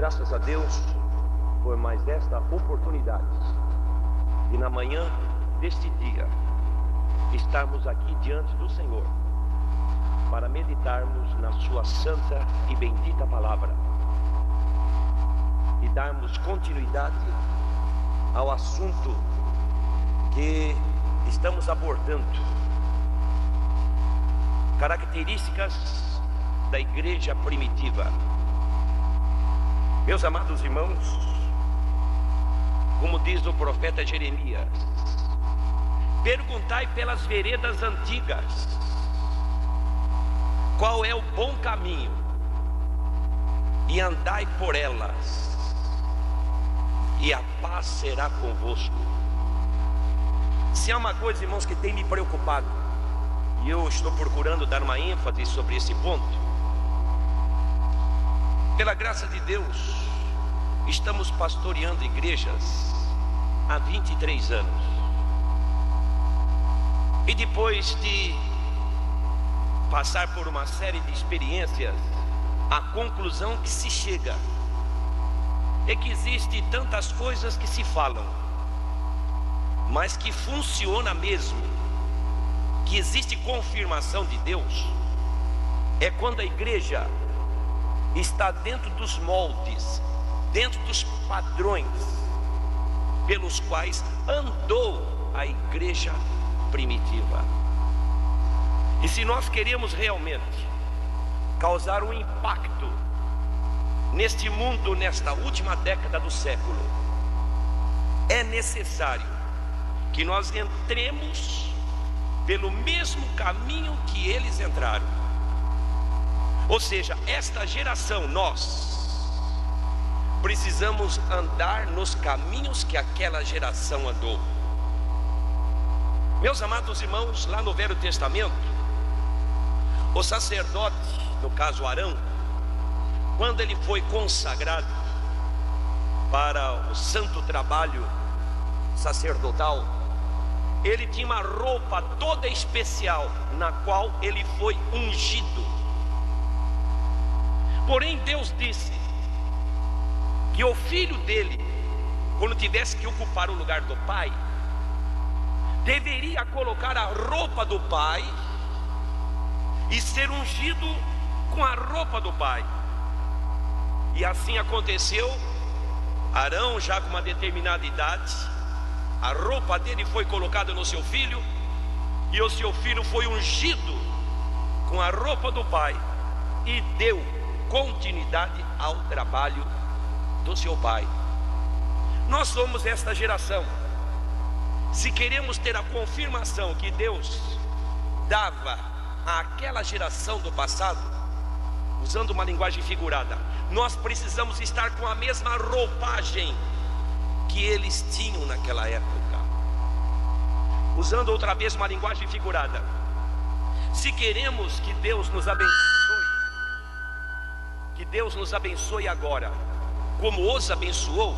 graças a Deus por mais esta oportunidade de na manhã deste dia estarmos aqui diante do Senhor para meditarmos na sua santa e bendita palavra e darmos continuidade ao assunto que estamos abordando: características da igreja primitiva. Meus amados irmãos, como diz o profeta Jeremias, perguntai pelas veredas antigas qual é o bom caminho e andai por elas, e a paz será convosco. Se há uma coisa, irmãos, que tem me preocupado, e eu estou procurando dar uma ênfase sobre esse ponto, pela graça de Deus, estamos pastoreando igrejas há 23 anos. E depois de passar por uma série de experiências, a conclusão que se chega é que existe tantas coisas que se falam, mas que funciona mesmo, que existe confirmação de Deus, é quando a igreja está dentro dos moldes, dentro dos padrões pelos quais andou a igreja primitiva. E se nós queremos realmente causar um impacto neste mundo, nesta última década do século, é necessário que nós entremos pelo mesmo caminho que eles entraram. Ou seja, esta geração, nós precisamos andar nos caminhos que aquela geração andou. Meus amados irmãos, lá no Velho Testamento, o sacerdote, no caso Arão, quando ele foi consagrado para o santo trabalho sacerdotal, ele tinha uma roupa toda especial, na qual ele foi ungido. Porém Deus disse que o filho dele, quando tivesse que ocupar o lugar do pai, deveria colocar a roupa do pai e ser ungido com a roupa do pai. E assim aconteceu. Arão, já com uma determinada idade, a roupa dele foi colocada no seu filho, e o seu filho foi ungido com a roupa do pai e deu continuidade ao trabalho do seu pai. Nós somos esta geração. Se queremos ter a confirmação que Deus dava àquela geração do passado, usando uma linguagem figurada, nós precisamos estar com a mesma roupagem que eles tinham naquela época. Usando outra vez uma linguagem figurada, se queremos que Deus nos abençoe agora, como os abençoou,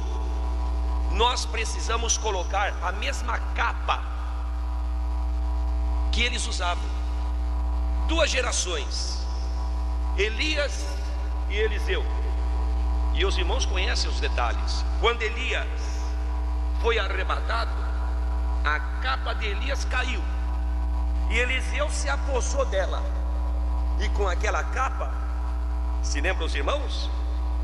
nós precisamos colocar a mesma capa que eles usavam. Duas gerações, Elias e Eliseu. E os irmãos conhecem os detalhes. Quando Elias foi arrebatado, a capa de Elias caiu, e Eliseu se apossou dela. E com aquela capa, se lembram os irmãos,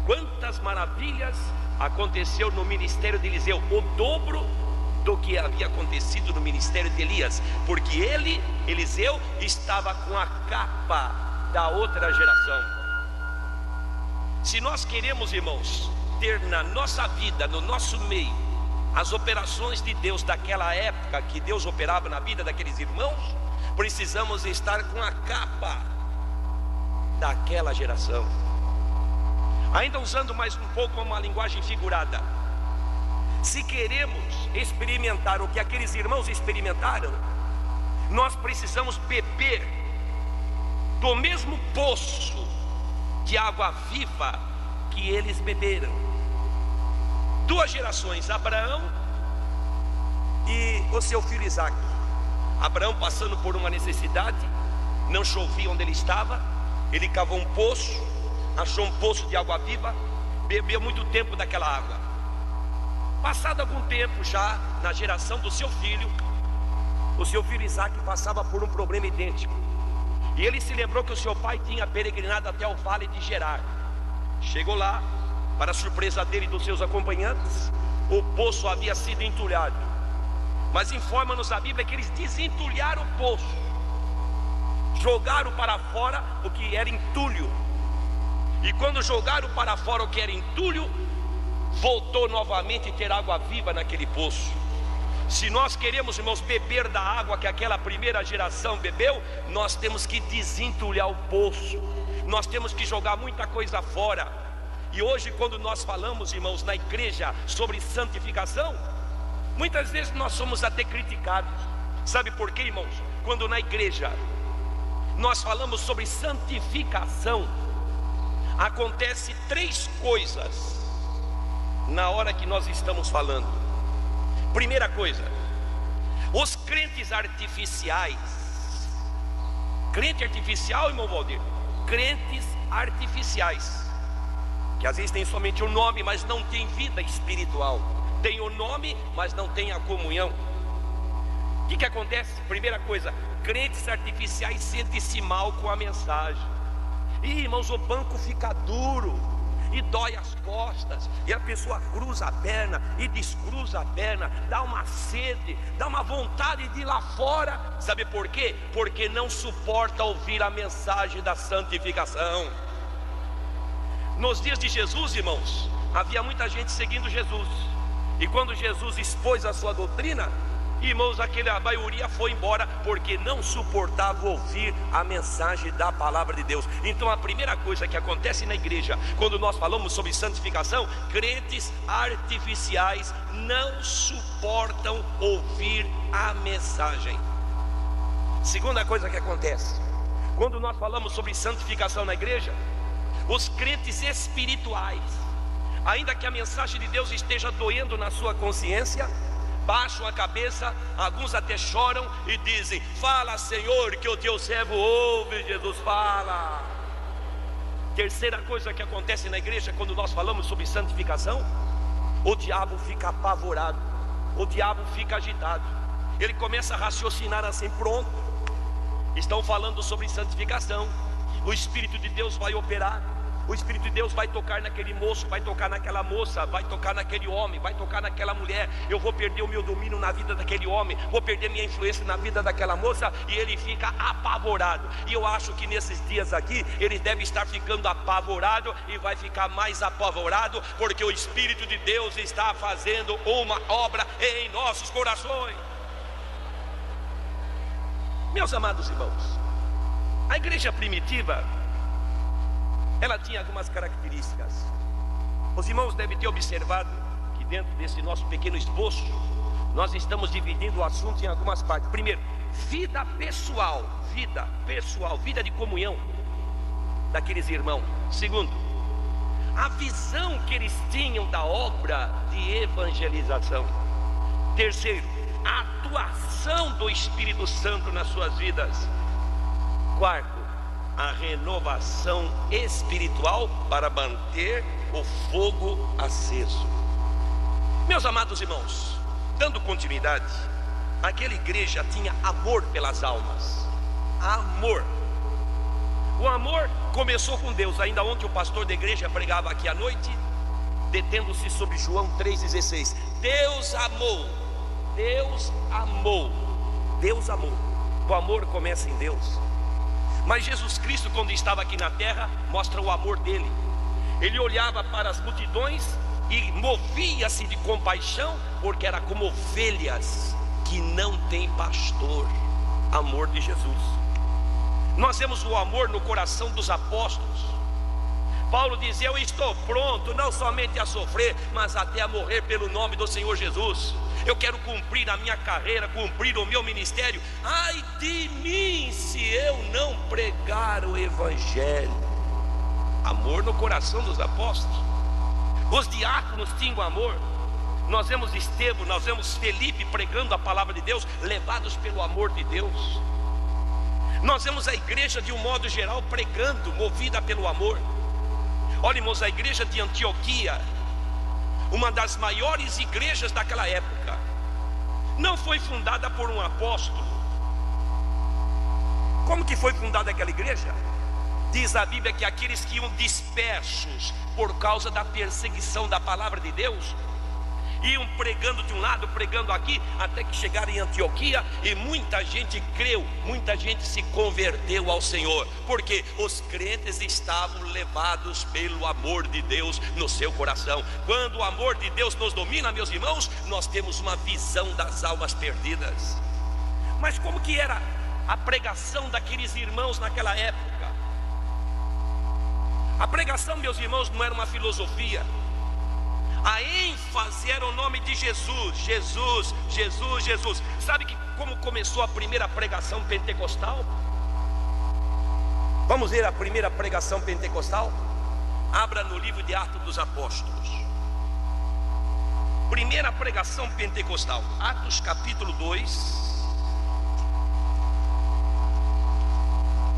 quantas maravilhas aconteceu no ministério de Eliseu, o dobro do que havia acontecido no ministério de Elias, porque ele, Eliseu, estava com a capa da outra geração. Se nós queremos, irmãos, ter na nossa vida, no nosso meio, as operações de Deus daquela época, que Deus operava na vida daqueles irmãos, precisamos estar com a capa daquela geração. Ainda usando mais um pouco uma linguagem figurada, se queremos experimentar o que aqueles irmãos experimentaram, nós precisamos beber do mesmo poço de água viva que eles beberam. Duas gerações, Abraão e o seu filho Isaque. Abraão passando por uma necessidade, não chovia onde ele estava, ele cavou um poço, achou um poço de água viva, bebeu muito tempo daquela água. Passado algum tempo, já na geração do seu filho, o seu filho Isaac passava por um problema idêntico. E ele se lembrou que o seu pai tinha peregrinado até o vale de Gerar. Chegou lá, para surpresa dele e dos seus acompanhantes, o poço havia sido entulhado. Mas informa-nos a Bíblia que eles desentulharam o poço, jogaram para fora o que era entulho. E quando jogaram para fora o que era entulho, voltou novamente a ter água viva naquele poço. Se nós queremos, irmãos, beber da água que aquela primeira geração bebeu, nós temos que desentulhar o poço, nós temos que jogar muita coisa fora. E hoje, quando nós falamos, irmãos, na igreja sobre santificação, muitas vezes nós somos até criticados. Sabe por quê, irmãos? Quando na igreja nós falamos sobre santificação, acontece 3 coisas na hora que nós estamos falando. Primeira coisa, os crentes artificiais. Crente artificial, irmão Valdir? Crentes artificiais, que às vezes tem somente o nome, mas não tem vida espiritual. Tem o nome, mas não tem a comunhão. O que acontece? Primeira coisa, crentes artificiais sentem-se mal com a mensagem. E, irmãos, o banco fica duro e dói as costas, e a pessoa cruza a perna e descruza a perna, dá uma sede, dá uma vontade de ir lá fora. Sabe por quê? Porque não suporta ouvir a mensagem da santificação. Nos dias de Jesus, irmãos, havia muita gente seguindo Jesus, e quando Jesus expôs a sua doutrina, irmãos, a maioria foi embora, porque não suportava ouvir a mensagem da palavra de Deus. Então a primeira coisa que acontece na igreja, quando nós falamos sobre santificação, crentes artificiais não suportam ouvir a mensagem. Segunda coisa que acontece, quando nós falamos sobre santificação na igreja, os crentes espirituais, ainda que a mensagem de Deus esteja doendo na sua consciência, baixam a cabeça, alguns até choram e dizem: fala, Senhor, que o teu servo ouve. Jesus fala. Terceira coisa que acontece na igreja, quando nós falamos sobre santificação, o diabo fica apavorado, o diabo fica agitado, ele começa a raciocinar assim: pronto, estão falando sobre santificação, o Espírito de Deus vai operar, o Espírito de Deus vai tocar naquele moço, vai tocar naquela moça, vai tocar naquele homem, vai tocar naquela mulher. Eu vou perder o meu domínio na vida daquele homem, vou perder minha influência na vida daquela moça. E ele fica apavorado. E eu acho que nesses dias aqui ele deve estar ficando apavorado, e vai ficar mais apavorado, porque o Espírito de Deus está fazendo uma obra em nossos corações. Meus amados irmãos, a igreja primitiva, ela tinha algumas características. Os irmãos devem ter observado que dentro desse nosso pequeno esboço, nós estamos dividindo o assunto em algumas partes. Primeiro, vida pessoal, vida de comunhão daqueles irmãos. Segundo, a visão que eles tinham da obra de evangelização. Terceiro, a atuação do Espírito Santo nas suas vidas. Quarto, a renovação espiritual para manter o fogo aceso. Meus amados irmãos, dando continuidade, aquela igreja tinha amor pelas almas. Amor. O amor começou com Deus. Ainda ontem o pastor da igreja pregava aqui à noite, detendo-se sobre João 3,16. Deus amou. Deus amou. Deus amou. O amor começa em Deus. Mas Jesus Cristo, quando estava aqui na terra, mostra o amor dele. Ele olhava para as multidões e movia-se de compaixão, porque era como ovelhas que não têm pastor. Amor de Jesus. Nós vemos o amor no coração dos apóstolos. Paulo dizia: eu estou pronto não somente a sofrer, mas até a morrer pelo nome do Senhor Jesus. Eu quero cumprir a minha carreira, cumprir o meu ministério. Ai de mim se eu não pregar o Evangelho. Amor no coração dos apóstolos. Os diáconos tinham amor. Nós vemos Estevão, nós vemos Felipe pregando a palavra de Deus, levados pelo amor de Deus. Nós vemos a igreja de um modo geral pregando, movida pelo amor. Olha, irmãos, a igreja de Antioquia, uma das maiores igrejas daquela época, não foi fundada por um apóstolo. Como que foi fundada aquela igreja? Diz a Bíblia que aqueles que iam dispersos por causa da perseguição da palavra de Deus, iam pregando de um lado, pregando aqui, até que chegaram em Antioquia, e muita gente creu, muita gente se converteu ao Senhor, porque os crentes estavam levados pelo amor de Deus no seu coração. Quando o amor de Deus nos domina, meus irmãos, nós temos uma visão das almas perdidas. Mas como que era a pregação daqueles irmãos naquela época? A pregação, meus irmãos, não era uma filosofia. A ênfase era o nome de Jesus, Jesus, Jesus, Jesus. Sabe como começou a primeira pregação pentecostal? Vamos ver a primeira pregação pentecostal? Abra no livro de Atos dos Apóstolos. Primeira pregação pentecostal, Atos capítulo 2.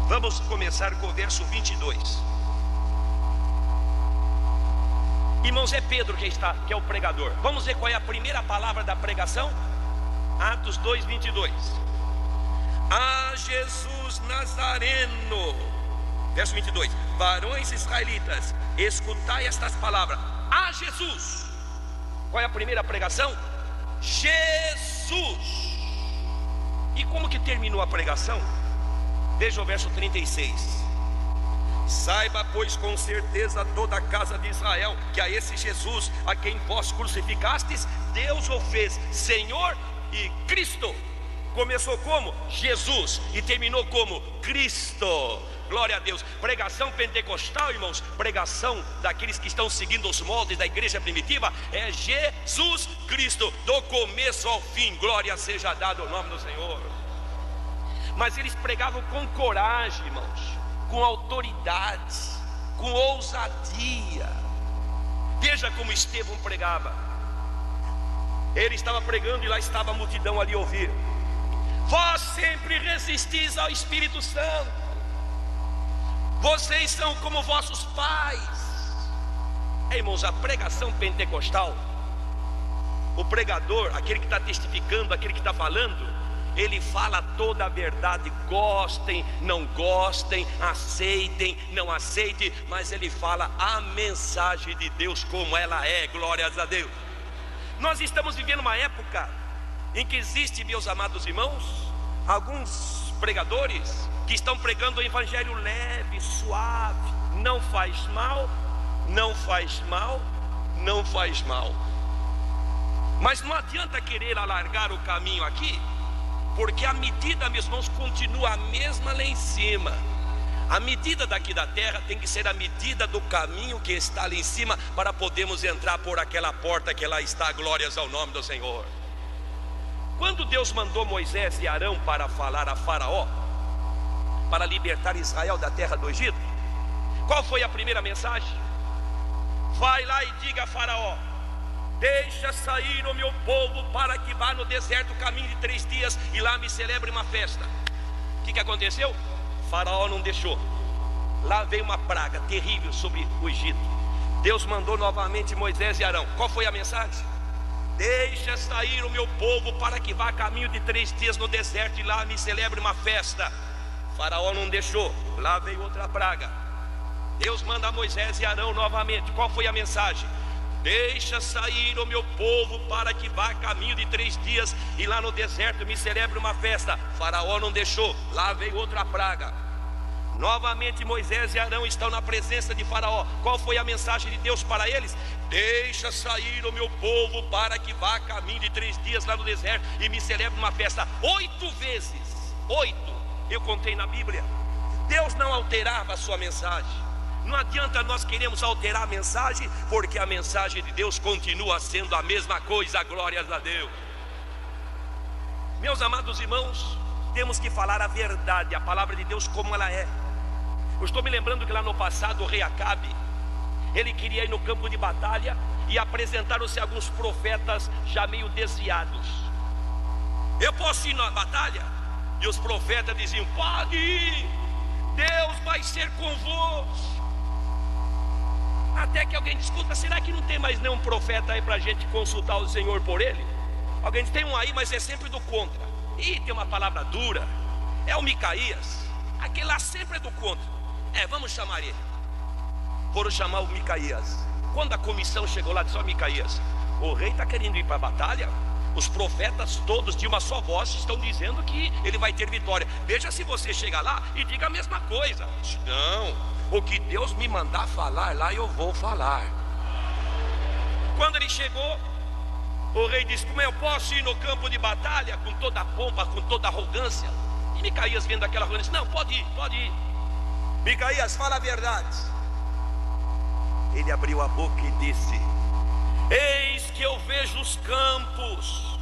Vamos começar com o verso 22. Irmãos, é Pedro que é o pregador. Vamos ver qual é a primeira palavra da pregação? Atos 2, 22. A Jesus Nazareno. Verso 22. Varões israelitas, escutai estas palavras. A Jesus. Qual é a primeira pregação? Jesus. E como que terminou a pregação? Veja o verso 36. Saiba, pois, com certeza toda a casa de Israel, que a esse Jesus, a quem vós crucificastes, Deus o fez Senhor e Cristo. Começou como? Jesus. E terminou como? Cristo. Glória a Deus. Pregação pentecostal, irmãos, pregação daqueles que estão seguindo os moldes da igreja primitiva, é Jesus Cristo, do começo ao fim. Glória seja dada ao nome do Senhor. Mas eles pregavam com coragem, irmãos, com autoridade, com ousadia. Veja como Estevão pregava. Ele estava pregando e lá estava a multidão ali a ouvir. Vós sempre resistis ao Espírito Santo, vocês são como vossos pais. Irmãos, a pregação pentecostal, o pregador, aquele que está testificando, aquele que está falando, ele fala toda a verdade. Gostem, não gostem, aceitem, não aceitem, mas ele fala a mensagem de Deus como ela é. Glórias a Deus. Nós estamos vivendo uma época em que existe, meus amados irmãos, alguns pregadores que estão pregando o evangelho leve, suave. Não faz mal, não faz mal, não faz mal. Mas não adianta querer alargar o caminho aqui, porque a medida, meus irmãos, continua a mesma lá em cima. A medida daqui da terra tem que ser a medida do caminho que está ali em cima, para podermos entrar por aquela porta que lá está. Glórias ao nome do Senhor. Quando Deus mandou Moisés e Arão para falar a Faraó, para libertar Israel da terra do Egito, qual foi a primeira mensagem? Vai lá e diga a Faraó: deixa sair o meu povo para que vá no deserto, caminho de 3 dias, e lá me celebre uma festa. O que aconteceu? Faraó não deixou. Lá veio uma praga terrível sobre o Egito. Deus mandou novamente Moisés e Arão. Qual foi a mensagem? Deixa sair o meu povo para que vá caminho de 3 dias no deserto, e lá me celebre uma festa. Faraó não deixou. Lá veio outra praga. Deus manda Moisés e Arão novamente. Qual foi a mensagem? Deixa sair o meu povo para que vá caminho de 3 dias, e lá no deserto me celebre uma festa. Faraó não deixou. Lá veio outra praga. Novamente Moisés e Arão estão na presença de Faraó. Qual foi a mensagem de Deus para eles? Deixa sair o meu povo para que vá caminho de 3 dias lá no deserto e me celebre uma festa. 8 vezes, 8, eu contei na Bíblia. Deus não alterava a sua mensagem. Não adianta nós queremos alterar a mensagem, porque a mensagem de Deus continua sendo a mesma coisa. Glórias a Deus. Meus amados irmãos, temos que falar a verdade, a palavra de Deus como ela é. Eu estou me lembrando que lá no passado o rei Acabe, ele queria ir no campo de batalha, e apresentaram-se alguns profetas já meio desviados. Eu posso ir na batalha? E os profetas diziam: pode ir, Deus vai ser convosco. Até que alguém discuta: será que não tem mais nenhum profeta aí para a gente consultar o Senhor por ele? Alguém diz: tem um aí, mas é sempre do contra. Ih, tem uma palavra dura, é o Micaías. Aquele lá sempre é do contra. Vamos chamar ele. Foram chamar o Micaías. Quando a comissão chegou lá, disse: ó, Micaías, o rei está querendo ir para a batalha. Os profetas todos de uma só voz estão dizendo que ele vai ter vitória. Veja se você chega lá e diga a mesma coisa. Não, o que Deus me mandar falar lá, eu vou falar. Quando ele chegou, o rei disse: como eu posso ir no campo de batalha com toda a pompa, com toda a arrogância? E Micaías, vendo aquela arrogância, disse: não, pode ir. Micaías, fala a verdade. Ele abriu a boca e disse: eis que eu vejo os campos,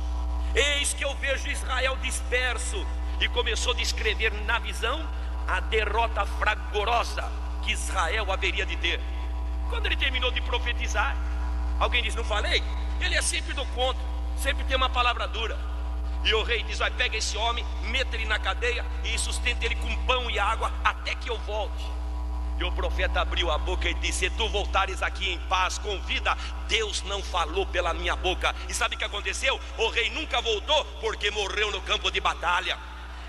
eis que eu vejo Israel disperso. E começou a descrever na visão a derrota fragorosa que Israel haveria de ter. Quando ele terminou de profetizar, alguém disse: não falei? Ele é sempre do contra, sempre tem uma palavra dura. E o rei diz: vai, pega esse homem, meta ele na cadeia e sustenta ele com pão e água até que eu volte. E o profeta abriu a boca e disse: se tu voltares aqui em paz, com vida, Deus não falou pela minha boca. E sabe o que aconteceu? O rei nunca voltou, porque morreu no campo de batalha.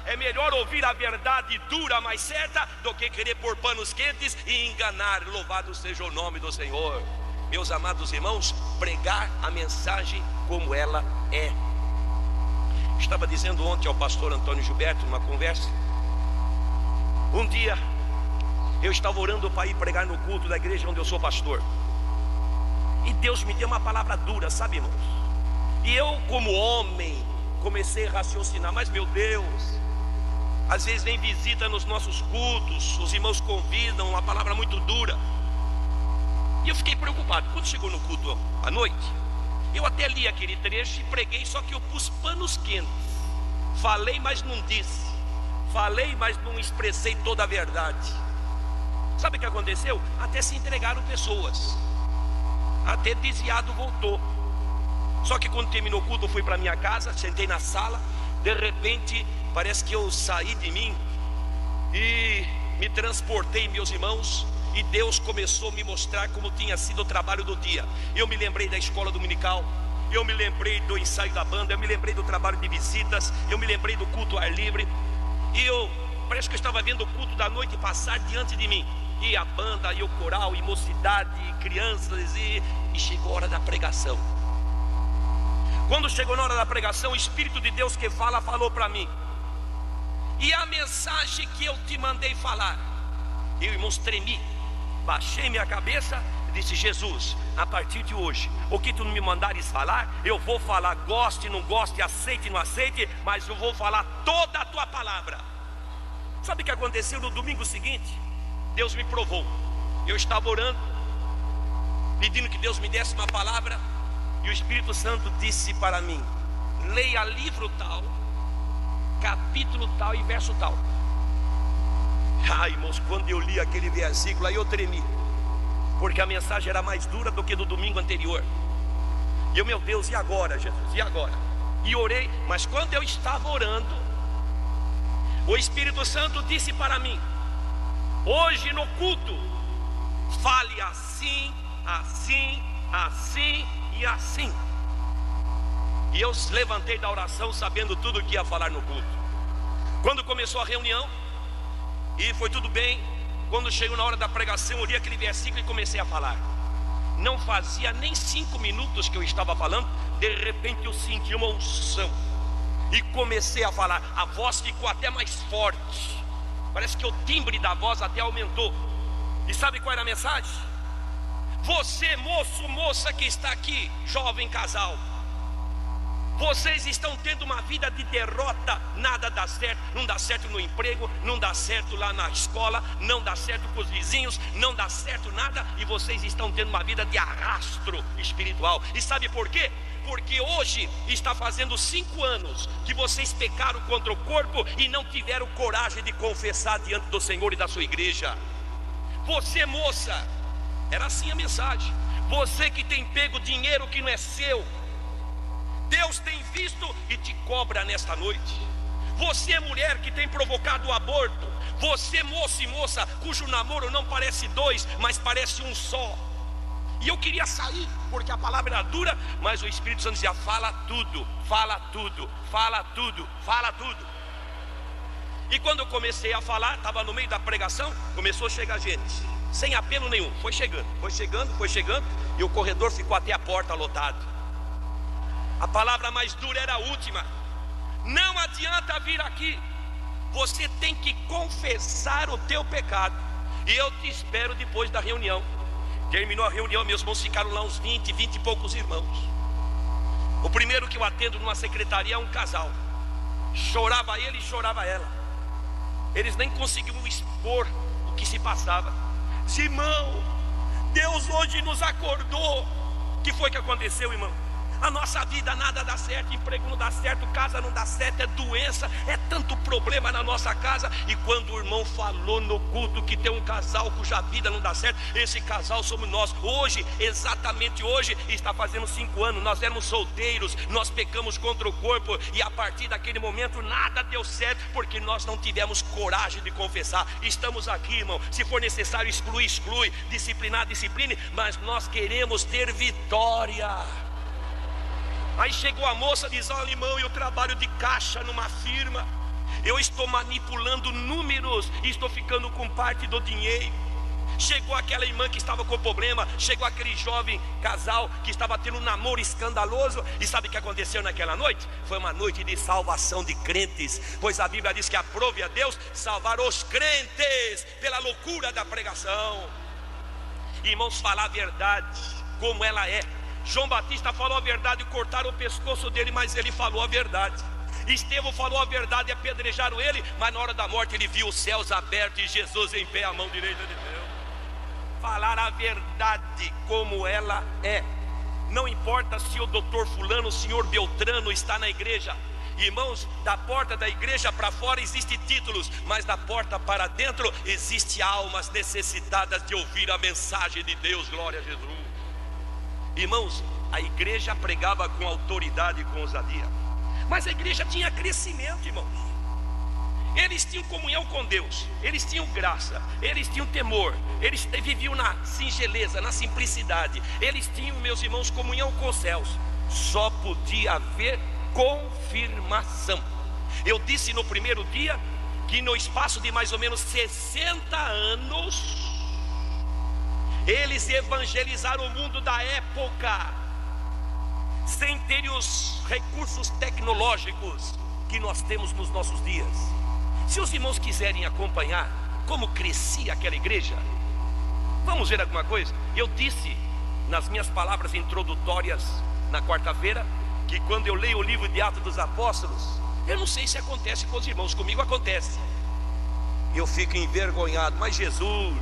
É melhor ouvir a verdade dura, mas certa, do que querer pôr panos quentes e enganar. Louvado seja o nome do Senhor. Meus amados irmãos, pregar a mensagem como ela é. Estava dizendo ontem ao pastor Antônio Gilberto, numa conversa, um dia eu estava orando para ir pregar no culto da igreja onde eu sou pastor, e Deus me deu uma palavra dura, sabe, irmãos? E eu, como homem, comecei a raciocinar: mas meu Deus, às vezes vem visita nos nossos cultos, os irmãos convidam, uma palavra muito dura. E eu fiquei preocupado. Quando chegou no culto à noite, eu até li aquele trecho e preguei, só que eu pus panos quentes. Falei, mas não disse. Falei, mas não expressei toda a verdade. Sabe o que aconteceu? Até se entregaram pessoas, até desviado voltou. Só que quando terminou o culto, eu fui para minha casa, sentei na sala. De repente, parece que eu saí de mim e me transportei, meus irmãos. E Deus começou a me mostrar como tinha sido o trabalho do dia. Eu me lembrei da escola dominical, eu me lembrei do ensaio da banda, eu me lembrei do trabalho de visitas, eu me lembrei do culto ao ar livre. E parece que eu estava vendo o culto da noite passar diante de mim. E a banda, e o coral, e mocidade, e crianças, e chegou a hora da pregação. Quando chegou na hora da pregação, o Espírito de Deus que fala, falou para mim: e a mensagem que eu te mandei falar? Eu, irmãos, tremi, baixei minha cabeça e disse: Jesus, a partir de hoje, o que tu não me mandares falar, eu vou falar, goste, não goste, aceite, não aceite, mas eu vou falar toda a tua palavra. Sabe o que aconteceu no domingo seguinte? Deus me provou. Eu estava orando, pedindo que Deus me desse uma palavra, e o Espírito Santo disse para mim: leia livro tal, capítulo tal e verso tal. Ai, irmãos, quando eu li aquele versículo, aí eu tremi, porque a mensagem era mais dura do que do domingo anterior. E eu: meu Deus, e agora, Jesus, e agora? E orei, mas quando eu estava orando, o Espírito Santo disse para mim: hoje no culto, fale assim, assim, assim e assim. E eu levantei da oração sabendo tudo o que ia falar no culto. Quando começou a reunião, e foi tudo bem, quando chegou na hora da pregação, eu li aquele versículo e comecei a falar. Não fazia nem 5 minutos que eu estava falando, de repente eu senti uma unção e comecei a falar. A voz ficou até mais forte, parece que o timbre da voz até aumentou. E sabe qual era a mensagem? Você, moço, moça que está aqui, jovem casal, vocês estão tendo uma vida de derrota, nada dá certo, não dá certo no emprego, não dá certo lá na escola, não dá certo com os vizinhos, não dá certo nada, e vocês estão tendo uma vida de arrasto espiritual. E sabe por quê? Porque hoje está fazendo 5 anos que vocês pecaram contra o corpo e não tiveram coragem de confessar diante do Senhor e da sua igreja. Você, moça, era assim a mensagem. Você que tem pego dinheiro que não é seu, Deus tem visto e te cobra nesta noite. Você, mulher que tem provocado o aborto, você, moço e moça cujo namoro não parece 2, mas parece um só, E eu queria sair, porque a palavra era dura, mas o Espírito Santo dizia: fala tudo, fala tudo, fala tudo, fala tudo. E quando eu comecei a falar, estava no meio da pregação, começou a chegar gente, sem apelo nenhum, foi chegando, e o corredor ficou até a porta lotado. A palavra mais dura era a última: não adianta vir aqui, você tem que confessar o teu pecado, e eu te espero depois da reunião. Terminou a reunião, meus irmãos ficaram lá uns 20 e poucos irmãos. O primeiro que eu atendo numa secretaria é um casal. Chorava ele e chorava ela. Eles nem conseguiam expor o que se passava. Irmão, Deus hoje nos acordou. O que foi que aconteceu, irmão? A nossa vida nada dá certo, emprego não dá certo, casa não dá certo, é doença, é tanto problema na nossa casa. E quando o irmão falou no culto que tem um casal cuja vida não dá certo, esse casal somos nós. Hoje, exatamente hoje, está fazendo 5 anos, nós éramos solteiros, nós pecamos contra o corpo, e a partir daquele momento nada deu certo, porque nós não tivemos coragem de confessar. Estamos aqui, irmão, se for necessário exclui, disciplinar, discipline, mas nós queremos ter vitória. Aí chegou a moça, diz: olha, irmão, eu trabalho de caixa numa firma, eu estou manipulando números e estou ficando com parte do dinheiro. Chegou aquela irmã que estava com problema, chegou aquele jovem casal que estava tendo um namoro escandaloso. E sabe o que aconteceu naquela noite? Foi uma noite de salvação de crentes, pois a Bíblia diz que aprove a Deus salvar os crentes pela loucura da pregação. Irmãos, falar a verdade como ela é. João Batista falou a verdade e cortaram o pescoço dele, mas ele falou a verdade. Estevão falou a verdade e apedrejaram ele, mas na hora da morte ele viu os céus abertos e Jesus em pé à mão direita de Deus. Falar a verdade como ela é. Não importa se o doutor fulano, o senhor Beltrano está na igreja. Irmãos, da porta da igreja para fora existem títulos, mas da porta para dentro existem almas necessitadas de ouvir a mensagem de Deus. Glória a Jesus. Irmãos, a igreja pregava com autoridade e com ousadia, mas a igreja tinha crescimento, irmãos. Eles tinham comunhão com Deus, eles tinham graça, eles tinham temor, eles viviam na singeleza, na simplicidade. Eles tinham, meus irmãos, comunhão com os céus. Só podia haver confirmação. Eu disse no primeiro dia que no espaço de mais ou menos 60 anos eles evangelizaram o mundo da época, sem ter os recursos tecnológicos que nós temos nos nossos dias. Se os irmãos quiserem acompanhar como crescia aquela igreja, vamos ver alguma coisa. Eu disse nas minhas palavras introdutórias na quarta-feira que quando eu leio o livro de Atos dos Apóstolos, eu não sei se acontece com os irmãos, comigo acontece. Eu fico envergonhado, mas Jesus,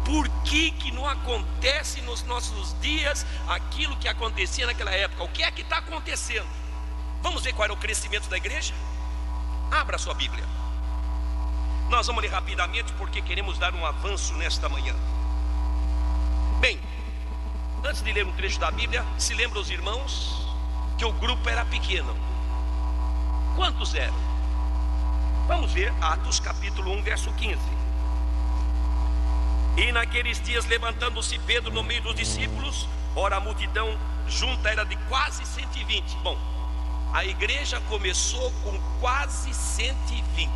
por que não acontece nos nossos dias aquilo que acontecia naquela época? O que é que está acontecendo? Vamos ver qual era o crescimento da igreja? Abra sua Bíblia. Nós vamos ler rapidamente porque queremos dar um avanço nesta manhã. Bem, antes de ler um trecho da Bíblia, se lembra os irmãos que o grupo era pequeno. Quantos eram? Vamos ver Atos capítulo 1, verso 15. E naqueles dias, levantando-se Pedro no meio dos discípulos, ora a multidão junta era de quase 120. Bom, a igreja começou com quase 120.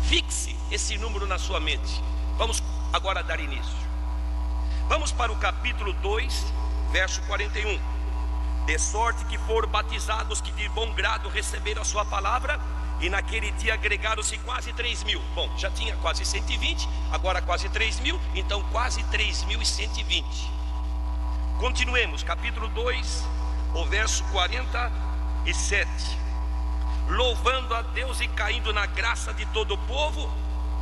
Fixe esse número na sua mente. Vamos agora dar início. Vamos para o capítulo 2, verso 41. De sorte que foram batizados que de bom grado receberam a sua palavra, e naquele dia agregaram-se quase 3.000. Bom, já tinha quase 120, agora quase 3.000, então quase 3.120. Continuemos, capítulo 2, o verso 47. Louvando a Deus e caindo na graça de todo o povo,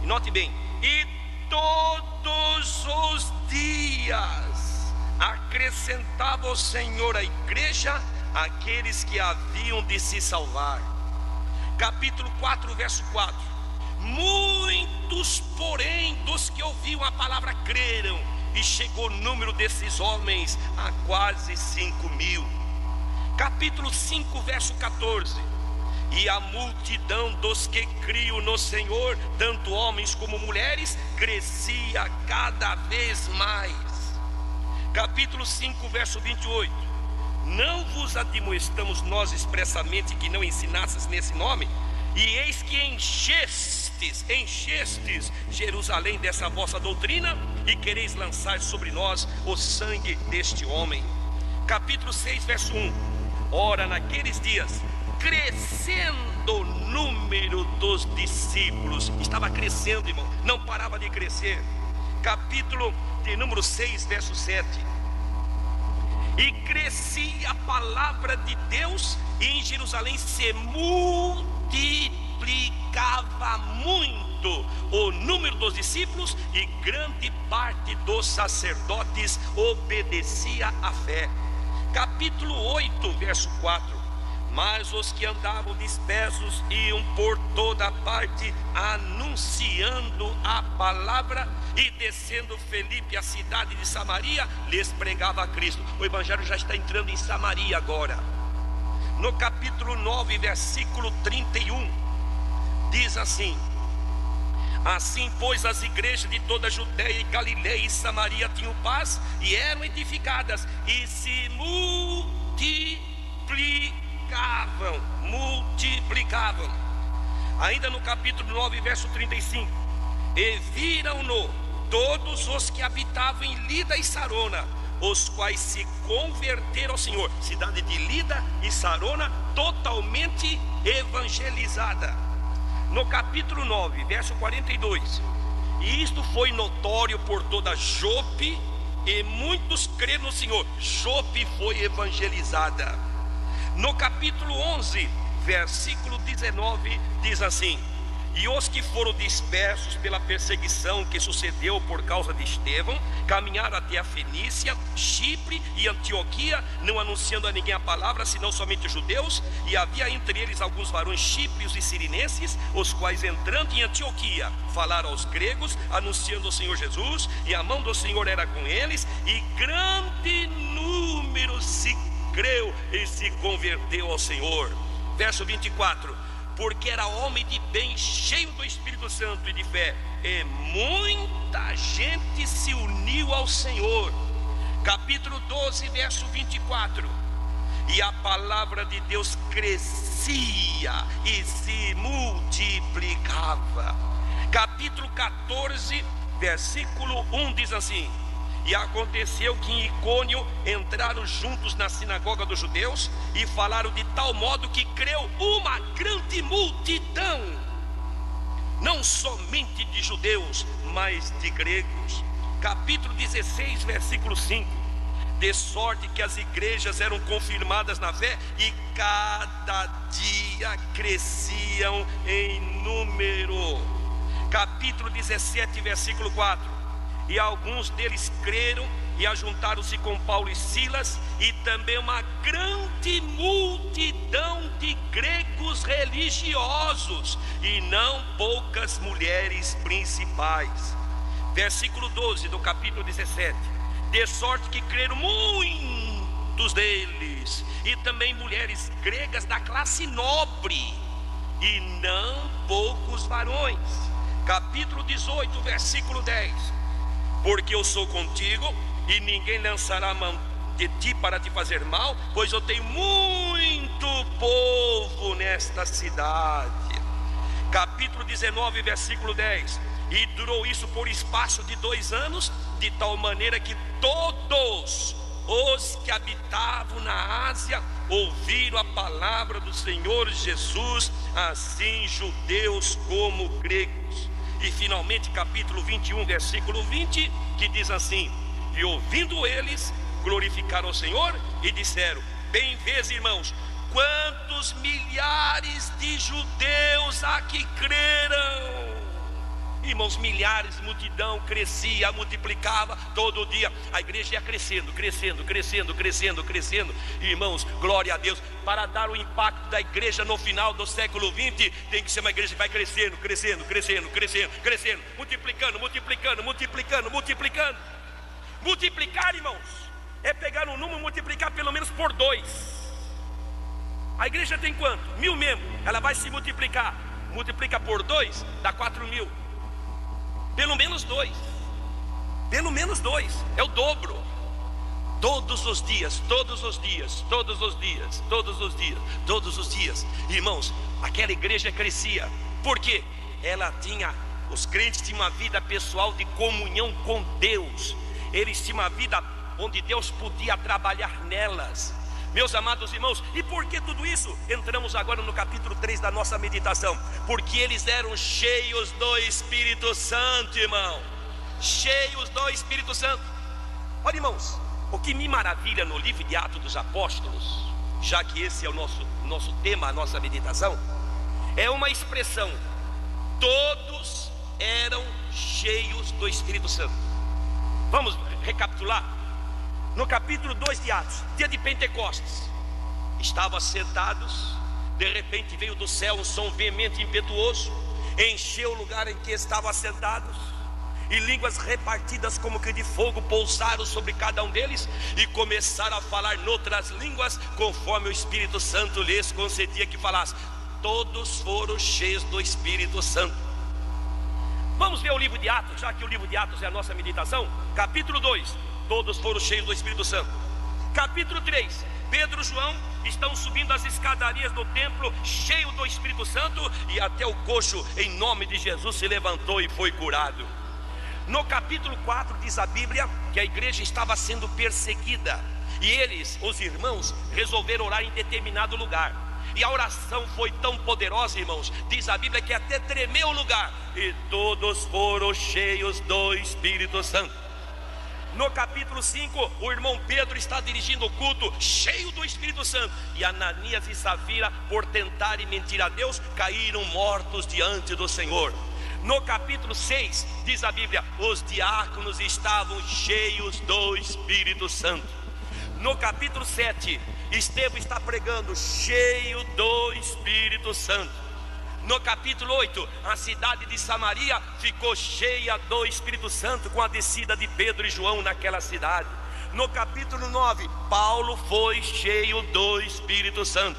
e note bem, e todos os dias acrescentava o Senhor à igreja aqueles que haviam de se salvar. Capítulo 4, verso 4. Muitos, porém, dos que ouviam a palavra creram, e chegou o número desses homens a quase 5.000. Capítulo 5, verso 14. E a multidão dos que criam no Senhor, tanto homens como mulheres, crescia cada vez mais. Capítulo 5, verso 28. Não vos admoestamos nós expressamente que não ensinasses nesse nome? E eis que enchestes Jerusalém dessa vossa doutrina, e quereis lançar sobre nós o sangue deste homem. Capítulo 6, verso 1. Ora, naqueles dias, crescendo o número dos discípulos, estava crescendo, irmão, não parava de crescer. Capítulo de número 6, verso 7. E crescia a palavra de Deus, e em Jerusalém se multiplicava muito o número dos discípulos, e grande parte dos sacerdotes obedecia à fé. Capítulo 8, verso 4. Mas os que andavam dispersos iam por toda parte anunciando a palavra, e descendo Felipe à cidade de Samaria, lhes pregava a Cristo. O evangelho já está entrando em Samaria agora. No capítulo 9, versículo 31, diz assim: assim, pois, as igrejas de toda a Judeia e Galileia e Samaria tinham paz, e eram edificadas, e se multiplicavam. Ainda no capítulo 9, verso 35. E viram-no todos os que habitavam em Lida e Sarona, os quais se converteram ao Senhor. Cidade de Lida e Sarona totalmente evangelizada. No capítulo 9, verso 42. E isto foi notório por toda Jope, e muitos creram no Senhor. Jope foi evangelizada. No capítulo 11, versículo 19, diz assim: e os que foram dispersos pela perseguição que sucedeu por causa de Estevão, caminharam até a Fenícia, Chipre e Antioquia, não anunciando a ninguém a palavra, senão somente os judeus. E havia entre eles alguns varões chíprios e sirinenses, os quais, entrando em Antioquia, falaram aos gregos, anunciando o Senhor Jesus, e a mão do Senhor era com eles, e grande número se creu e se converteu ao Senhor. Verso 24. Porque era homem de bem, cheio do Espírito Santo e de fé, e muita gente se uniu ao Senhor. Capítulo 12, verso 24. E a palavra de Deus crescia e se multiplicava. Capítulo 14, versículo 1 diz assim: e aconteceu que em Icônio entraram juntos na sinagoga dos judeus, e falaram de tal modo que creu uma grande multidão, não somente de judeus, mas de gregos. Capítulo 16, versículo 5. De sorte que as igrejas eram confirmadas na fé, e cada dia cresciam em número. Capítulo 17, versículo 4. E alguns deles creram e ajuntaram-se com Paulo e Silas, e também uma grande multidão de gregos religiosos, e não poucas mulheres principais. Versículo 12 do capítulo 17. De sorte que creram muitos deles, e também mulheres gregas da classe nobre, e não poucos varões. Capítulo 18, versículo 10. Porque eu sou contigo, e ninguém lançará a mão de ti para te fazer mal, pois eu tenho muito povo nesta cidade. Capítulo 19, versículo 10. E durou isso por espaço de 2 anos, de tal maneira que todos os que habitavam na Ásia ouviram a palavra do Senhor Jesus, assim judeus como gregos. E finalmente capítulo 21, versículo 20, que diz assim: e ouvindo eles, glorificaram o Senhor e disseram: bem vês, irmãos, quantos milhares de judeus há que creram. Irmãos, milhares, multidão, crescia, multiplicava todo dia. A igreja ia crescendo, crescendo, crescendo, crescendo, crescendo. Irmãos, glória a Deus. Para dar o impacto da igreja no final do século 20, tem que ser uma igreja que vai crescendo, crescendo, crescendo, crescendo, crescendo, multiplicando, multiplicando, multiplicando, multiplicando. Multiplicar, irmãos, é pegar um número e multiplicar pelo menos por 2. A igreja tem quanto? 1000 membros. Ela vai se multiplicar. Multiplica por 2, dá 4000. Pelo menos 2. Pelo menos 2, é o dobro. todos os dias, todos os dias, todos os dias, todos os dias, todos os dias. Irmãos, aquela igreja crescia, porque ela tinha, os crentes tinham uma vida pessoal de comunhão com Deus. Eles tinham uma vida onde Deus podia trabalhar nelas. Meus amados irmãos, e por que tudo isso? Entramos agora no capítulo 3 da nossa meditação. Porque eles eram cheios do Espírito Santo, irmão. Cheios do Espírito Santo. Olha, irmãos, o que me maravilha no livro de Atos dos Apóstolos, já que esse é o nosso tema, a nossa meditação, é uma expressão: todos eram cheios do Espírito Santo. Vamos recapitular? No capítulo 2 de Atos, dia de Pentecostes, estavam sentados, de repente veio do céu um som veemente e impetuoso, encheu o lugar em que estavam assentados, e línguas repartidas como que de fogo pousaram sobre cada um deles, e começaram a falar noutras línguas, conforme o Espírito Santo lhes concedia que falasse. Todos foram cheios do Espírito Santo. Vamos ver o livro de Atos, já que o livro de Atos é a nossa meditação. Capítulo 2, todos foram cheios do Espírito Santo. Capítulo 3, Pedro e João estão subindo as escadarias do templo, cheio do Espírito Santo, e até o coxo, em nome de Jesus, se levantou e foi curado. No capítulo 4 diz a Bíblia que a igreja estava sendo perseguida, e eles, os irmãos, resolveram orar em determinado lugar. E a oração foi tão poderosa, irmãos, diz a Bíblia, que até tremeu o lugar, e todos foram cheios do Espírito Santo. No capítulo 5, o irmão Pedro está dirigindo o culto, cheio do Espírito Santo, e Ananias e Safira, por tentarem mentir a Deus, caíram mortos diante do Senhor. No capítulo 6, diz a Bíblia, os diáconos estavam cheios do Espírito Santo. No capítulo 7, Estevão está pregando, cheio do Espírito Santo. No capítulo 8, a cidade de Samaria ficou cheia do Espírito Santo com a descida de Pedro e João naquela cidade. No capítulo 9, Paulo foi cheio do Espírito Santo.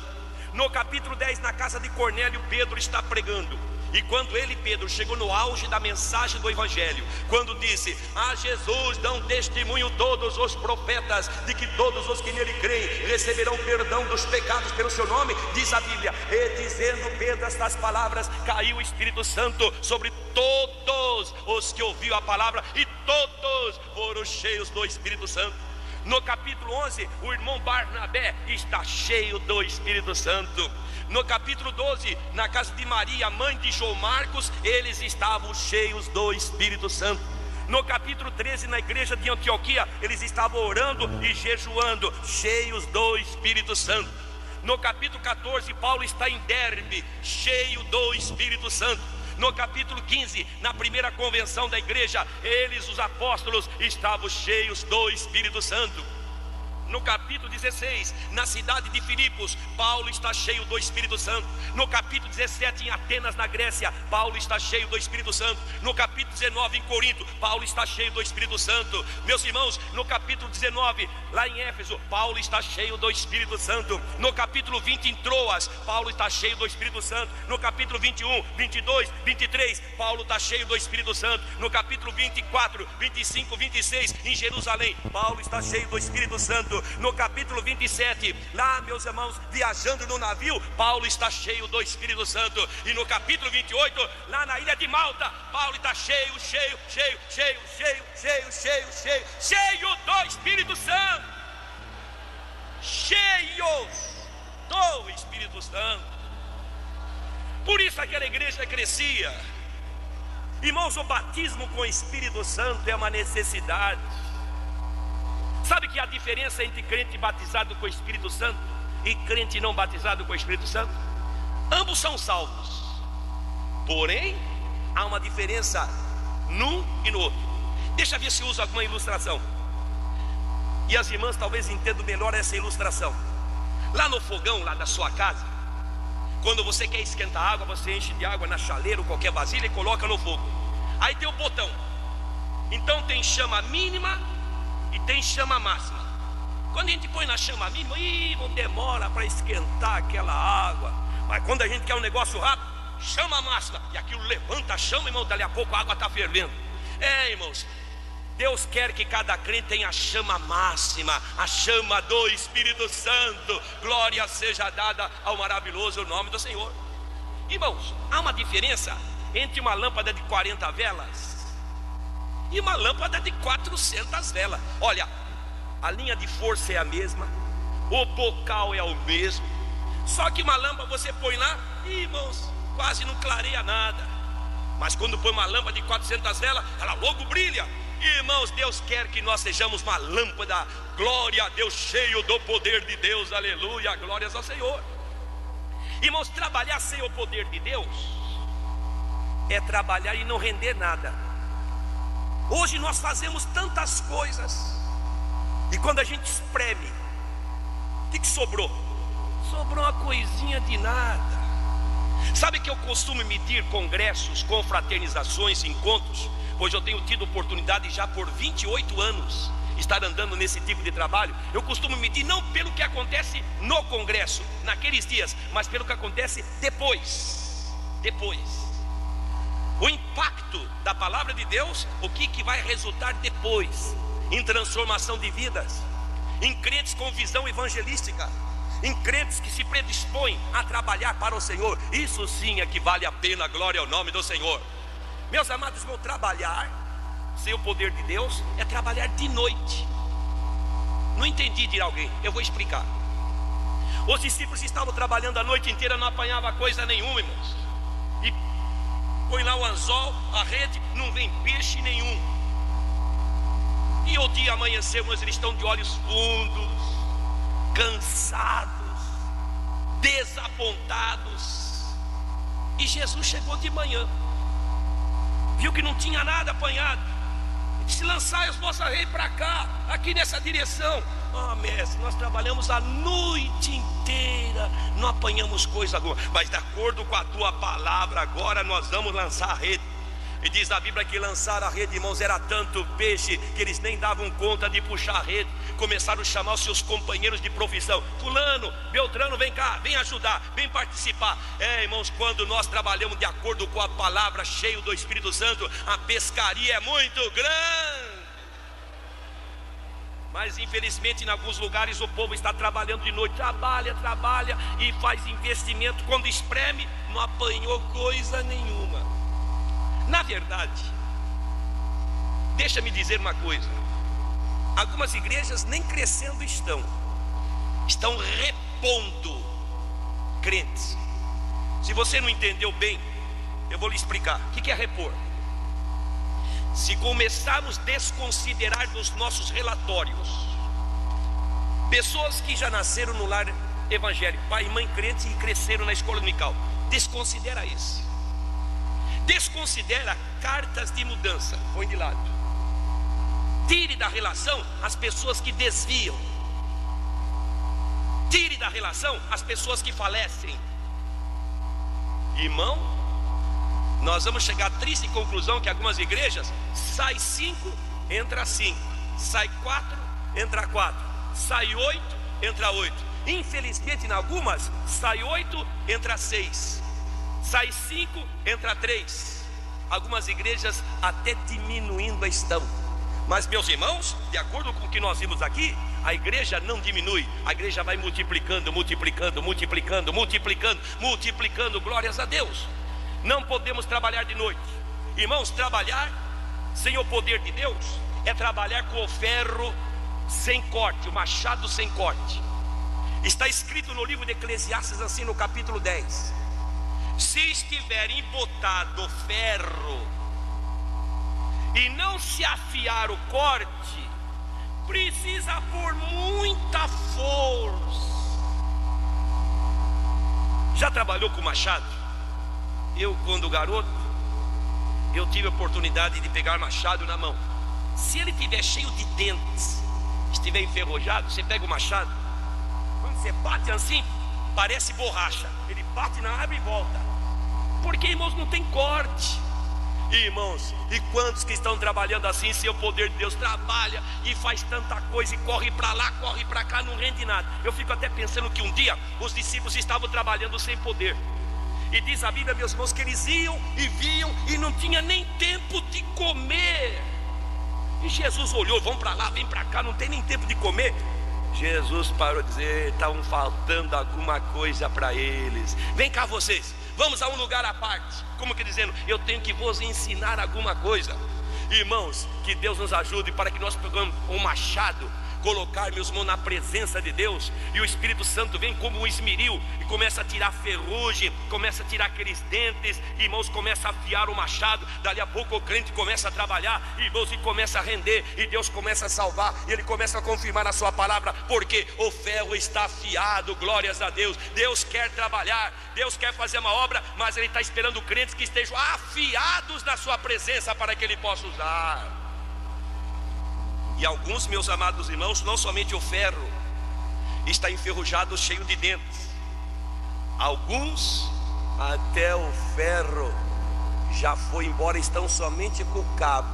No capítulo 10, na casa de Cornélio, Pedro está pregando. E quando ele, Pedro, chegou no auge da mensagem do Evangelho, quando disse: a Jesus dão testemunho todos os profetas, de que todos os que nele creem receberão perdão dos pecados pelo seu nome, diz a Bíblia, e dizendo Pedro estas palavras, caiu o Espírito Santo sobre todos os que ouviram a palavra, e todos foram cheios do Espírito Santo. No capítulo 11, o irmão Barnabé está cheio do Espírito Santo. No capítulo 12, na casa de Maria, mãe de João Marcos, eles estavam cheios do Espírito Santo. No capítulo 13, na igreja de Antioquia, eles estavam orando e jejuando, cheios do Espírito Santo. No capítulo 14, Paulo está em Derbe, cheio do Espírito Santo. No capítulo 15, na primeira convenção da igreja, eles, os apóstolos, estavam cheios do Espírito Santo. No capítulo 16, na cidade de Filipos, Paulo está cheio do Espírito Santo. No capítulo 17, em Atenas, na Grécia, Paulo está cheio do Espírito Santo. No capítulo 19, em Corinto, Paulo está cheio do Espírito Santo. Meus irmãos, no capítulo 19, lá em Éfeso, Paulo está cheio do Espírito Santo. No capítulo 20, em Troas, Paulo está cheio do Espírito Santo. No capítulo 21, 22, 23, Paulo está cheio do Espírito Santo. No capítulo 24, 25, 26, em Jerusalém, Paulo está cheio do Espírito Santo. No capítulo 27, lá, meus irmãos, viajando no navio, Paulo está cheio do Espírito Santo. E no capítulo 28, lá na ilha de Malta, Paulo está cheio do Espírito Santo. Cheios do Espírito Santo. Por isso aquela igreja crescia. Irmãos, o batismo com o Espírito Santo é uma necessidade. Sabe que a diferença entre crente batizado com o Espírito Santo e crente não batizado com o Espírito Santo? Ambos são salvos, porém há uma diferença num e no outro. Deixa eu ver se uso alguma ilustração, e as irmãs talvez entendam melhor essa ilustração. Lá no fogão, lá da sua casa, quando você quer esquentar água, você enche de água na chaleira ou qualquer vasilha e coloca no fogo. Aí tem o botão. Então tem chama mínima e tem chama máxima. Quando a gente põe na chama mínima, não demora para esquentar aquela água. Mas quando a gente quer um negócio rápido, chama máxima, e aquilo levanta a chama, irmão, dali a pouco a água está fervendo. Irmãos, Deus quer que cada crente tenha a chama máxima, a chama do Espírito Santo. Glória seja dada ao maravilhoso nome do Senhor. Irmãos, há uma diferença entre uma lâmpada de 40 velas e uma lâmpada de 400 velas. Olha, a linha de força é a mesma, o bocal é o mesmo, só que uma lâmpada você põe lá e, irmãos, quase não clareia nada. Mas quando põe uma lâmpada de 400 velas, ela logo brilha. Irmãos, Deus quer que nós sejamos uma lâmpada, glória a Deus, cheio do poder de Deus, aleluia, glórias ao Senhor. Irmãos, trabalhar sem o poder de Deus é trabalhar e não render nada. Hoje nós fazemos tantas coisas, e quando a gente espreme, o que sobrou? Sobrou uma coisinha de nada. Sabe que eu costumo medir congressos, confraternizações, encontros, pois eu tenho tido oportunidade já por 28 anos estar andando nesse tipo de trabalho. Eu costumo medir não pelo que acontece no congresso, naqueles dias, mas pelo que acontece depois. O impacto da palavra de Deus, o que vai resultar depois, em transformação de vidas, em crentes com visão evangelística, em crentes que se predispõem a trabalhar para o Senhor. Isso sim é que vale a pena, glória ao nome do Senhor. Meus amados irmãos, trabalhar sem o poder de Deus é trabalhar de noite. Não entendi, dirá alguém, eu vou explicar. Os discípulos estavam trabalhando a noite inteira, não apanhava coisa nenhuma, irmãos. E põe lá o anzol, a rede, não vem peixe nenhum. E o dia amanheceu, mas eles estão de olhos fundos, cansados, desapontados. E Jesus chegou de manhã, viu que não tinha nada apanhado, e disse: lançai as vossas redes para cá, aqui nessa direção. Mestre, nós trabalhamos a noite inteira, não apanhamos coisa alguma, mas de acordo com a tua palavra, agora nós vamos lançar a rede. E diz a Bíblia que lançar a rede, irmãos, era tanto peixe que eles nem davam conta de puxar a rede. Começaram a chamar os seus companheiros de profissão: fulano, Beltrano, vem cá, vem ajudar, vem participar. Irmãos, quando nós trabalhamos de acordo com a palavra, cheio do Espírito Santo, a pescaria é muito grande. Mas infelizmente em alguns lugares o povo está trabalhando de noite, trabalha e faz investimento, quando espreme não apanhou coisa nenhuma. Na verdade, deixa-me dizer uma coisa: algumas igrejas nem crescendo estão repondo crentes. Se você não entendeu bem, eu vou lhe explicar. O que é repor? Se começarmos a desconsiderar dos nossos relatórios pessoas que já nasceram no lar evangélico, pai e mãe crente, e cresceram na escola dominical, desconsidera isso. Desconsidera cartas de mudança, põe de lado. Tire da relação as pessoas que desviam. Tire da relação as pessoas que falecem. Irmão, nós vamos chegar à triste conclusão que algumas igrejas sai 5, entra 5, sai 4, entra 4, sai 8, entra 8. Infelizmente em algumas sai 8, entra 6, sai 5, entra 3. Algumas igrejas até diminuindo estão. Mas meus irmãos, de acordo com o que nós vimos aqui, a igreja não diminui, a igreja vai multiplicando, glórias a Deus. Não podemos trabalhar de noite. Irmãos, trabalhar sem o poder de Deus é trabalhar com o ferro sem corte, o machado sem corte. Está escrito no livro de Eclesiastes assim, no capítulo 10: se estiver embotado o ferro e não se afiar o corte, precisa pôr muita força. Já trabalhou com machado? Eu, quando garoto, eu tive a oportunidade de pegar machado na mão. Se ele estiver cheio de dentes, estiver enferrujado, você pega o machado, quando você bate assim, parece borracha. Ele bate na árvore e volta. Porque, irmãos, não tem corte. Irmãos, e quantos que estão trabalhando assim, sem o poder de Deus, trabalha e faz tanta coisa e corre para lá, corre para cá, não rende nada. Eu fico até pensando que um dia os discípulos estavam trabalhando sem poder. E diz a Bíblia, meus irmãos, que eles iam e viam e não tinha nem tempo de comer. E Jesus olhou, vão para lá, vem para cá, não tem nem tempo de comer. Jesus parou de dizer, estavam faltando alguma coisa para eles. Vem cá vocês, vamos a um lugar à parte. Como que dizendo, eu tenho que vos ensinar alguma coisa. Irmãos, que Deus nos ajude para que nós pegamos um machado, colocar meus irmãos na presença de Deus, e o Espírito Santo vem como um esmeril e começa a tirar ferrugem, começa a tirar aqueles dentes, irmãos, começa a afiar o machado. Dali a pouco o crente começa a trabalhar, irmãos, e começa a render, e Deus começa a salvar, e Ele começa a confirmar na sua palavra, porque o ferro está afiado. Glórias a Deus. Deus quer trabalhar, Deus quer fazer uma obra, mas Ele está esperando crentes que estejam afiados na sua presença para que Ele possa usar. E alguns, meus amados irmãos, não somente o ferro está enferrujado, cheio de dentes, alguns até o ferro já foi embora, estão somente com o cabo.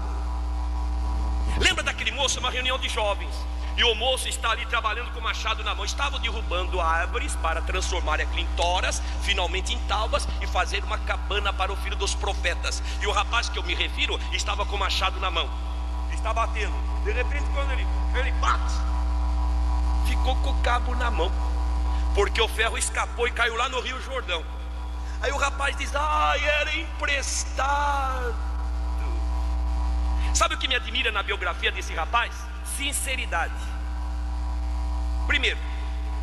Lembra daquele moço, uma reunião de jovens, e o moço está ali trabalhando com o machado na mão. Estavam derrubando árvores para transformar aquilo em toras, finalmente em tábuas, e fazer uma cabana para o filho dos profetas. E o rapaz que eu me refiro estava com o machado na mão, está batendo. De repente, quando ele bate, ficou com o cabo na mão, porque o ferro escapou e caiu lá no Rio Jordão. Aí o rapaz diz, era emprestado. Sabe o que me admira na biografia desse rapaz? Sinceridade. Primeiro,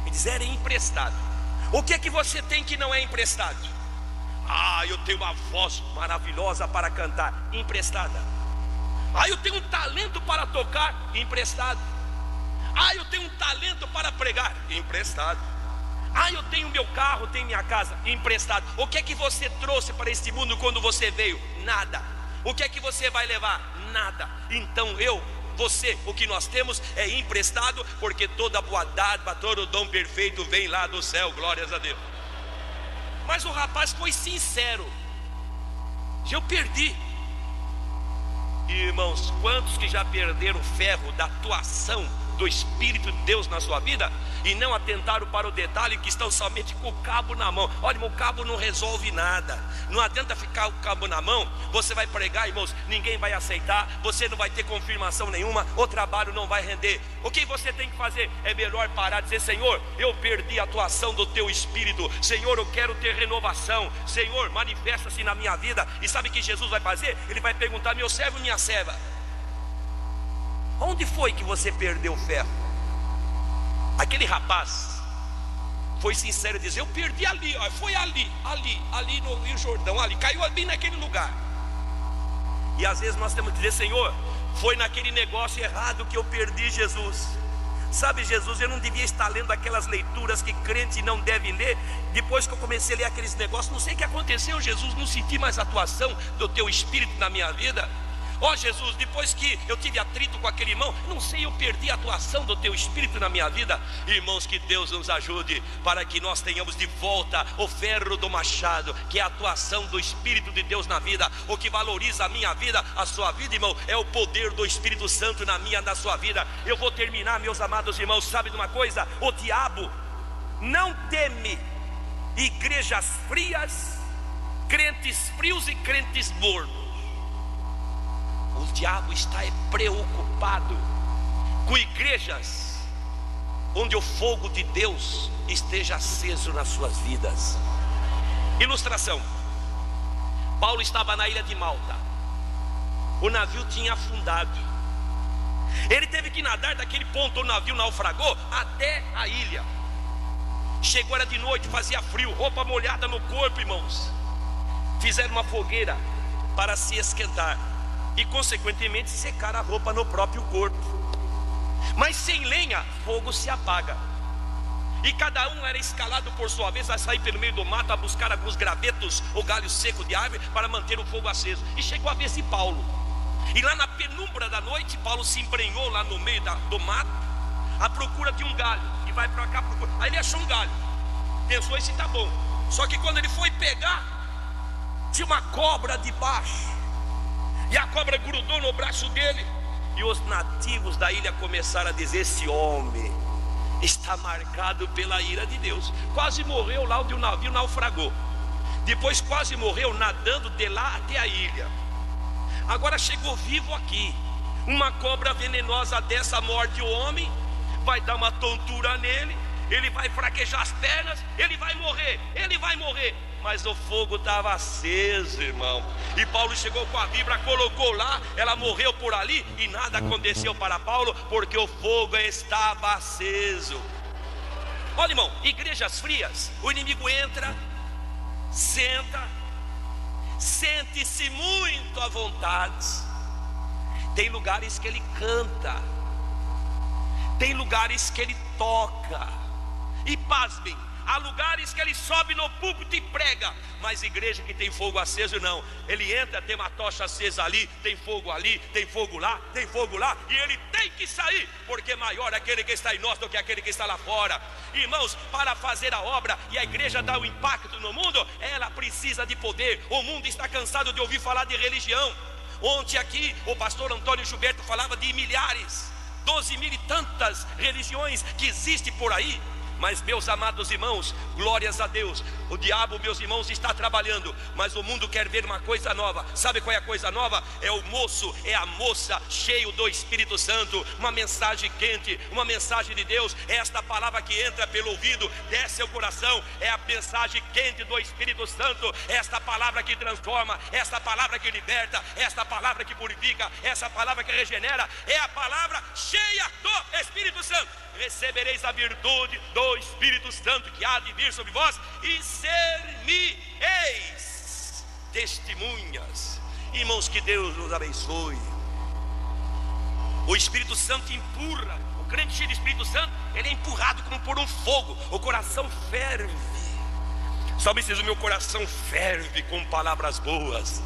ele diz, era emprestado. O que é que você tem que não é emprestado? Eu tenho uma voz maravilhosa para cantar. Emprestada. Eu tenho um talento para tocar. Emprestado. Eu tenho um talento para pregar. Emprestado. Eu tenho meu carro, tenho minha casa. Emprestado. O que é que você trouxe para este mundo quando você veio? Nada. O que é que você vai levar? Nada. Então você, o que nós temos é emprestado, porque toda boa dádiva, todo dom perfeito vem lá do céu. Glórias a Deus. Mas o rapaz foi sincero. Eu perdi. Irmãos, quantos que já perderam o ferro da atuação do Espírito de Deus na sua vida e não atentaram para o detalhe que estão somente com o cabo na mão? Olha, irmão, o cabo não resolve nada. Não adianta ficar com o cabo na mão. Você vai pregar, irmãos, ninguém vai aceitar, você não vai ter confirmação nenhuma, o trabalho não vai render. O que você tem que fazer? É melhor parar e dizer, Senhor, eu perdi a atuação do teu Espírito. Senhor, eu quero ter renovação. Senhor, manifesta-se na minha vida. E sabe o que Jesus vai fazer? Ele vai perguntar, meu servo e minha serva, onde foi que você perdeu o ferro? Aquele rapaz foi sincero e disse, eu perdi ali, foi ali no Rio Jordão, caiu ali naquele lugar. E às vezes nós temos que dizer, Senhor, foi naquele negócio errado que eu perdi, Jesus. Sabe, Jesus, eu não devia estar lendo aquelas leituras que crente não deve ler. Depois que eu comecei a ler aqueles negócios, não sei o que aconteceu, Jesus, não senti mais a atuação do teu Espírito na minha vida. Jesus, depois que eu tive atrito com aquele irmão, não sei, eu perdi a atuação do teu Espírito na minha vida. Irmãos, que Deus nos ajude para que nós tenhamos de volta o ferro do machado, que é a atuação do Espírito de Deus na vida. O que valoriza a minha vida, a sua vida, irmão, é o poder do Espírito Santo na sua vida. Eu vou terminar, meus amados irmãos, sabe de uma coisa? O diabo não teme igrejas frias, crentes frios e crentes mornos. O diabo está preocupado com igrejas onde o fogo de Deus esteja aceso nas suas vidas. Ilustração: Paulo estava na ilha de Malta, o navio tinha afundado, ele teve que nadar daquele ponto onde o navio naufragou até a ilha. Chegou, era de noite, fazia frio, roupa molhada no corpo, irmãos. Fizeram uma fogueira para se esquentar e consequentemente secar a roupa no próprio corpo. Mas sem lenha, fogo se apaga. E cada um era escalado por sua vez a sair pelo meio do mato a buscar alguns gravetos ou galhos secos de árvore para manter o fogo aceso. E chegou a vez de Paulo. E lá na penumbra da noite, Paulo se embrenhou lá no meio do mato à procura de um galho. E vai para cá procura. Aí ele achou um galho. Pensou, esse tá bom. Só que quando ele foi pegar, tinha uma cobra debaixo. E a cobra grudou no braço dele. E os nativos da ilha começaram a dizer, esse homem está marcado pela ira de Deus. Quase morreu lá onde o navio naufragou. Depois quase morreu nadando de lá até a ilha. Agora chegou vivo aqui. Uma cobra venenosa dessa morde o homem, vai dar uma tontura nele, ele vai fraquejar as pernas, ele vai morrer. Mas o fogo estava aceso, irmão. E Paulo chegou com a vibra, colocou lá, ela morreu por ali e nada aconteceu para Paulo, porque o fogo estava aceso. Olha, irmão, igrejas frias, o inimigo entra, senta, sente-se muito à vontade. Tem lugares que ele canta, tem lugares que ele toca, e pasmem, há lugares que ele sobe no púlpito e prega, mas igreja que tem fogo aceso não. Ele entra, tem uma tocha acesa ali, tem fogo ali, tem fogo lá, e ele tem que sair, porque maior é aquele que está em nós do que aquele que está lá fora. Irmãos, para fazer a obra e a igreja dar o impacto no mundo, ela precisa de poder. O mundo está cansado de ouvir falar de religião. Ontem aqui o pastor Antônio Gilberto falava de milhares, 12.000 e tantas religiões que existem por aí. Mas, meus amados irmãos, glórias a Deus, o diabo, meus irmãos, está trabalhando, mas o mundo quer ver uma coisa nova. Sabe qual é a coisa nova? É o moço, é a moça cheio do Espírito Santo, uma mensagem quente, uma mensagem de Deus. É esta palavra que entra pelo ouvido, desce ao coração, é a mensagem quente do Espírito Santo. É esta palavra que transforma, é esta palavra que liberta, é esta palavra que purifica, é essa palavra que regenera, é a palavra cheia do Espírito Santo. Recebereis a virtude do Espírito Santo que há de vir sobre vós, e ser-me-eis testemunhas. Irmãos, que Deus nos abençoe. O Espírito Santo empurra. O crente cheio do Espírito Santo, ele é empurrado como por um fogo. O coração ferve. Salmista diz: o meu coração ferve com palavras boas.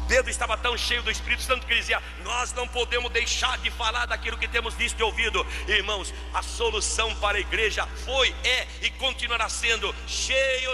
Pedro estava tão cheio do Espírito Santo que ele dizia: nós não podemos deixar de falar daquilo que temos visto e ouvido. Irmãos, a solução para a igreja foi, é e continuará sendo cheio